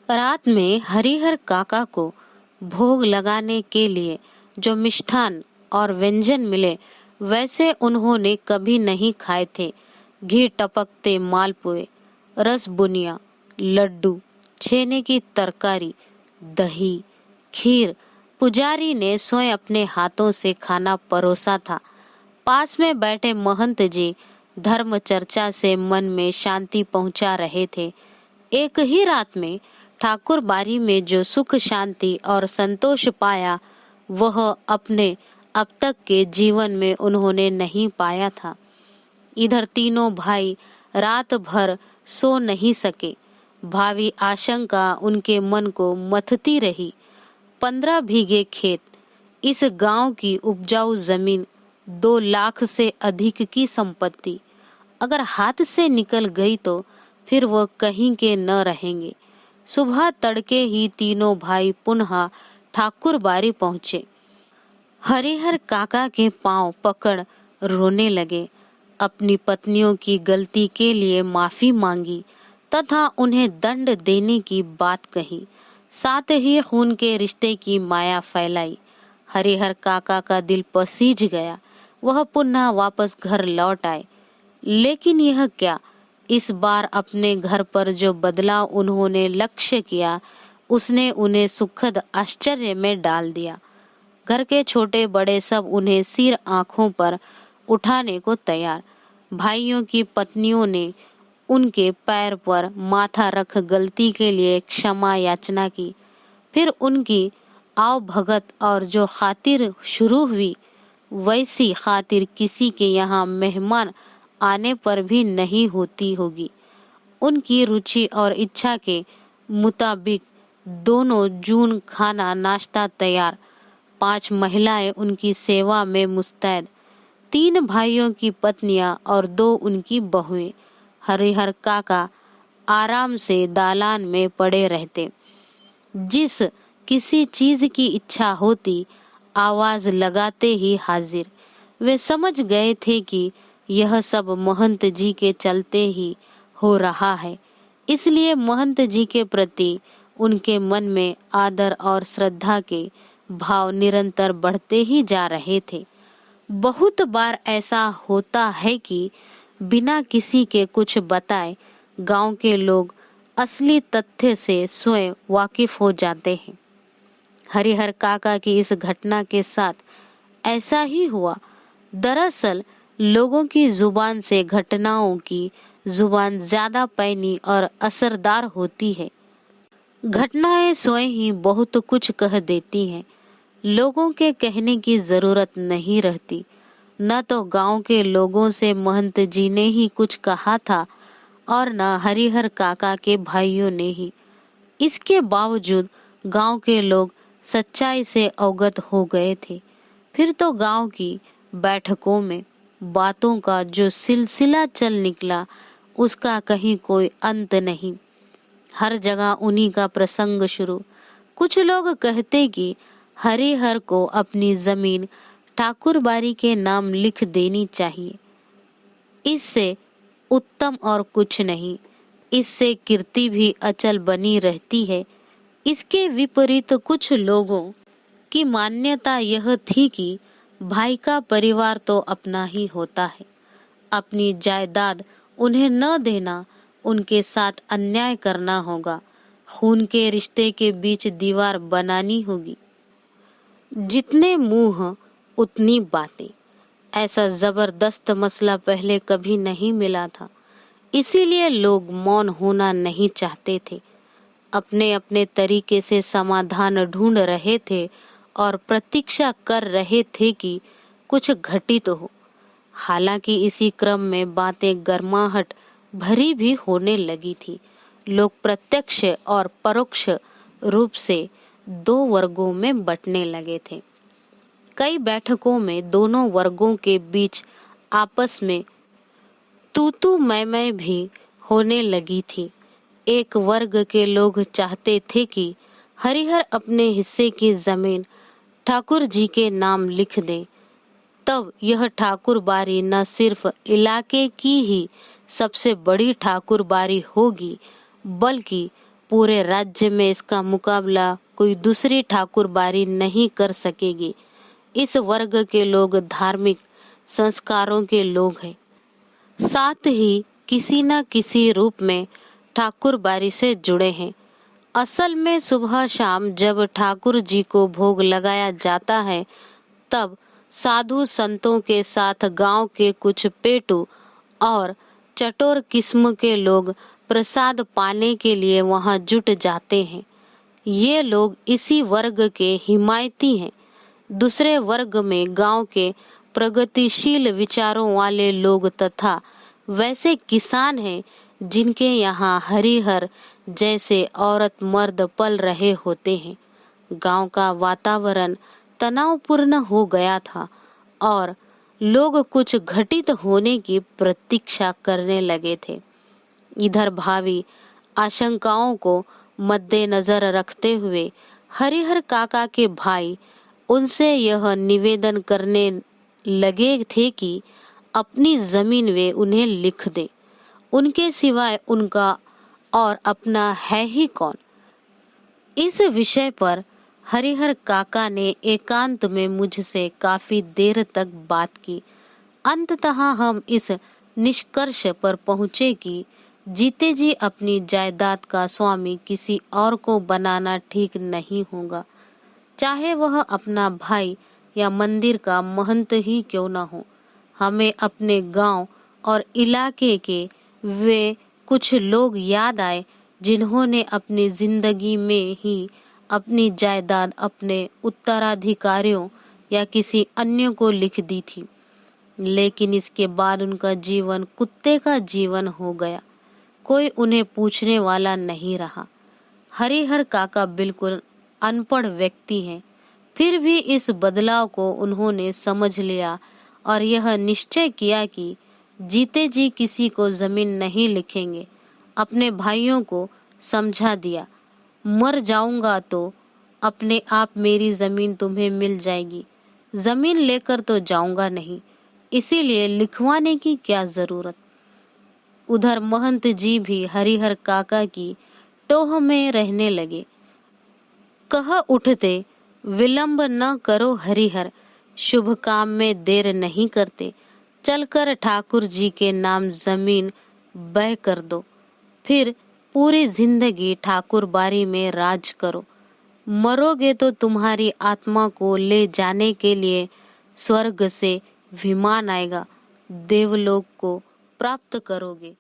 रात में हरिहर काका को भोग लगाने के लिए जो मिष्ठान और व्यंजन मिले वैसे उन्होंने कभी नहीं खाए थे। घी टपकते मालपुए, रस बुनिया, लड्डू, छेने की तरकारी, दही, खीर पुजारी ने स्वयं अपने हाथों से खाना परोसा था। पास में बैठे महंत जी धर्म चर्चा से मन में शांति पहुंचा रहे थे। एक ही रात में ठाकुर बारी में जो सुख शांति और संतोष पाया वह अपने अब तक के जीवन में उन्होंने नहीं पाया था। इधर तीनों भाई रात भर सो नहीं सके। भावी आशंका उनके मन को मथती रही। 15 बीघे खेत, इस गांव की उपजाऊ जमीन, 2 लाख से अधिक की संपत्ति अगर हाथ से निकल गई तो फिर वह कहीं के न रहेंगे। सुबह तड़के ही तीनों भाई पुनः ठाकुर बारी पहुंचे। हरिहर काका के पांव पकड़ रोने लगे। अपनी पत्नियों की गलती के लिए माफी मांगी तथा उन्हें दंड देने की बात कही। साथ ही खून के रिश्ते की माया फैलाई। हरिहर काका का दिल पसीज गया। वह पुनः वापस घर लौट आए। लेकिन यह क्या, इस बार अपने घर पर जो बदलाव उन्होंने लक्ष्य किया उसने उन्हें सुखद आश्चर्य में डाल दिया। घर के छोटे बड़े सब उन्हें सिर आंखों पर उठाने को तैयार। भाइयों की पत्नियों ने उनके पैर पर माथा रख गलती के लिए क्षमा याचना की। फिर उनकी आव भगत और जो खातिर शुरू हुई वैसी खातिर किसी के यहाँ मेहमान आने पर भी नहीं होती होगी। उनकी रुचि और इच्छा के मुताबिक दोनों जून खाना नाश्ता तैयार। 5 महिलाएं उनकी सेवा में मुस्तैद। 3 भाइयों की पत्नियां और 2 उनकी बहुएं। हरिहर काका आराम से दालान में पड़े रहते। जिस किसी चीज की इच्छा होती आवाज लगाते ही हाजिर। वे समझ गए थे कि यह सब महंत जी के चलते ही हो रहा है। इसलिए महंत जी के प्रति उनके मन में आदर और श्रद्धा के भाव निरंतर बढ़ते ही जा रहे थे। बहुत बार ऐसा होता है कि बिना किसी के कुछ बताए गांव के लोग असली तथ्य से स्वयं वाकिफ हो जाते हैं। हरिहर काका की इस घटना के साथ ऐसा ही हुआ। दरअसल लोगों की जुबान से घटनाओं की जुबान ज्यादा पैनी और असरदार होती है। घटनाएं स्वयं ही बहुत कुछ कह देती हैं। लोगों के कहने की जरूरत नहीं रहती। न तो गांव के लोगों से महंत जी ने ही कुछ कहा था और न हरिहर काका के भाइयों ने ही। इसके बावजूद गांव के लोग सच्चाई से अवगत हो गए थे। फिर तो गांव की बैठकों में बातों का जो सिलसिला चल निकला उसका कहीं कोई अंत नहीं। हर जगह उन्हीं का प्रसंग शुरू। कुछ लोग कहते कि हरिहर को अपनी जमीन ठाकुर बारी के नाम लिख देनी चाहिए। इससे उत्तम और कुछ नहीं। इससे कीर्ति भी अचल बनी रहती है। इसके विपरीत कुछ लोगों की मान्यता यह थी कि भाई का परिवार तो अपना ही होता है। अपनी जायदाद उन्हें न देना, उनके साथ अन्याय करना होगा। खून के रिश्ते के बीच दीवार बनानी होगी। जितने मुंह उतनी बातें। ऐसा जबरदस्त मसला पहले कभी नहीं मिला था। इसीलिए लोग मौन होना नहीं चाहते थे। अपने अपने तरीके से समाधान ढूंढ रहे थे और प्रतीक्षा कर रहे थे कि कुछ घटित हो। हालांकि इसी क्रम में बातें गर्माहट भरी भी होने लगी थी। लोग प्रत्यक्ष और परोक्ष रूप से 2 वर्गों में बंटने लगे थे। कई बैठकों में दोनों वर्गों के बीच आपस में तू मैं भी होने लगी थी। एक वर्ग के लोग चाहते थे कि हरिहर अपने हिस्से की जमीन ठाकुर जी के नाम लिख दे। तब यह ठाकुर बारी न सिर्फ इलाके की ही सबसे बड़ी ठाकुर बारी होगी बल्कि पूरे राज्य में इसका मुकाबला कोई दूसरी ठाकुरबारी नहीं कर सकेगी। इस वर्ग के लोग धार्मिक संस्कारों के लोग हैं, साथ ही किसी न किसी रूप में ठाकुरबारी से जुड़े हैं। असल में सुबह शाम जब ठाकुर जी को भोग लगाया जाता है, तब साधु संतों के साथ गांव के कुछ पेटू और चटोर किस्म के लोग प्रसाद पाने के लिए वहां जुट जाते हैं। ये लोग इसी वर्ग के हिमायती हैं। दूसरे वर्ग में गांव के प्रगतिशील विचारों वाले लोग तथा वैसे किसान हैं जिनके यहाँ हरिहर जैसे औरत मर्द पल रहे होते हैं। गांव का वातावरण तनावपूर्ण हो गया था और लोग कुछ घटित होने की प्रतीक्षा करने लगे थे। इधर भावी आशंकाओं को मद्देनजर रखते हुए हरिहर काका के भाई उनसे यह निवेदन करने लगे थे कि अपनी जमीन वे उन्हें लिख दे। उनके सिवाय उनका और अपना है ही कौन। इस विषय पर हरिहर काका ने एकांत में मुझसे काफी देर तक बात की। अंततः हम इस निष्कर्ष पर पहुंचे कि जीते जी अपनी जायदाद का स्वामी किसी और को बनाना ठीक नहीं होगा, चाहे वह अपना भाई या मंदिर का महंत ही क्यों न हो। हमें अपने गांव और इलाके के वे कुछ लोग याद आए जिन्होंने अपनी जिंदगी में ही अपनी जायदाद अपने उत्तराधिकारियों या किसी अन्य को लिख दी थी, लेकिन इसके बाद उनका जीवन कुत्ते का जीवन हो गया। कोई उन्हें पूछने वाला नहीं रहा। हरिहर काका बिल्कुल अनपढ़ व्यक्ति हैं, फिर भी इस बदलाव को उन्होंने समझ लिया और यह निश्चय किया कि जीते जी किसी को जमीन नहीं लिखेंगे। अपने भाइयों को समझा दिया, मर जाऊंगा तो अपने आप मेरी जमीन तुम्हें मिल जाएगी, जमीन लेकर तो जाऊंगा नहीं, इसीलिए लिखवाने की क्या जरूरत। उधर महंत जी भी हरिहर काका की टोह में रहने लगे। कह उठते, विलंब न करो हरिहर, शुभ काम में देर नहीं करते, चलकर ठाकुर जी के नाम जमीन बह कर दो, फिर पूरी जिंदगी ठाकुर बारी में राज करो। मरोगे तो तुम्हारी आत्मा को ले जाने के लिए स्वर्ग से विमान आएगा, देवलोक को प्राप्त करोगे।